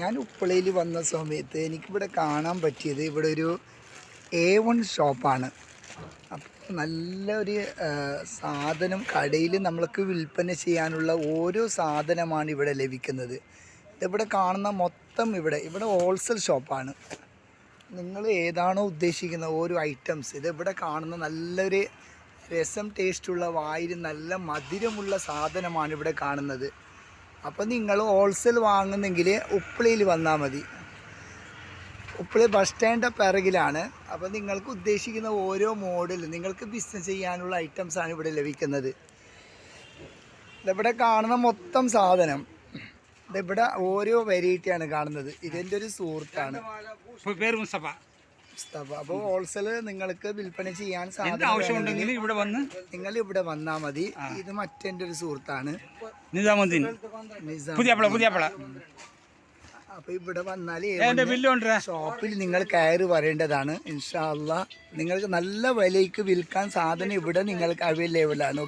ഞാൻ ഉപ്പളയിൽ വന്ന സമയത്ത് എനിക്കിവിടെ കാണാൻ പറ്റിയത് ഇവിടെ ഒരു A1 ഷോപ്പാണ്. അപ്പോൾ നല്ലൊരു സാധനം കടയിൽ നമ്മൾക്ക് വിൽപ്പന ചെയ്യാനുള്ള ഓരോ സാധനമാണ് ഇവിടെ ലഭിക്കുന്നത്. ഇതിവിടെ കാണുന്ന മൊത്തം ഇവിടെ ഹോൾസെയിൽ ഷോപ്പാണ്. നിങ്ങൾ ഏതാണോ ഉദ്ദേശിക്കുന്ന ഓരോ ഐറ്റംസ് ഇതിവിടെ കാണുന്ന നല്ലൊരു രസം ടേസ്റ്റുള്ള വായിൽ നല്ല മധുരമുള്ള സാധനമാണ് ഇവിടെ കാണുന്നത്. അപ്പോൾ നിങ്ങൾ ഹോൾസെയിൽ വാങ്ങുന്നെങ്കിൽ ഉപ്പളയിൽ വന്നാൽ മതി. ഉപ്പളി ബസ് സ്റ്റാൻഡിൻ്റെ പിറകിലാണ്. അപ്പോൾ നിങ്ങൾക്ക് ഉദ്ദേശിക്കുന്ന ഓരോ മോഡൽ നിങ്ങൾക്ക് ബിസിനസ് ചെയ്യാനുള്ള ഐറ്റംസാണ് ഇവിടെ ലഭിക്കുന്നത്. ഇതിവിടെ കാണുന്ന മൊത്തം സാധനം ഇതിവിടെ ഓരോ വെറൈറ്റിയാണ് കാണുന്നത്. ഇതെൻ്റെ ഒരു സുഹൃത്താണ് മുസ്തഫ. അപ്പോൾ ഹോൾസെയിൽ നിങ്ങൾക്ക് വിൽപ്പന ചെയ്യാൻ ആവശ്യമുണ്ടെങ്കിൽ ഇവിടെ വന്ന് നിങ്ങൾ ഇവിടെ വന്നാൽ മതി. ഇത് മറ്റെൻ്റെ ഒരു സുഹൃത്താണ് നിസാമുദ്ദീൻ. അപ്പോൾ ഇവിടെ വന്നാൽ ഷോപ്പിൽ നിങ്ങൾ കയറി വരേണ്ടതാണ്. ഇൻഷാ അല്ലാഹ് നിങ്ങൾക്ക് നല്ല വിലയ്ക്ക് വിൽക്കാൻ സാധനം ഇവിടെ നിങ്ങൾക്ക് അവൈലബിൾ ആണ്.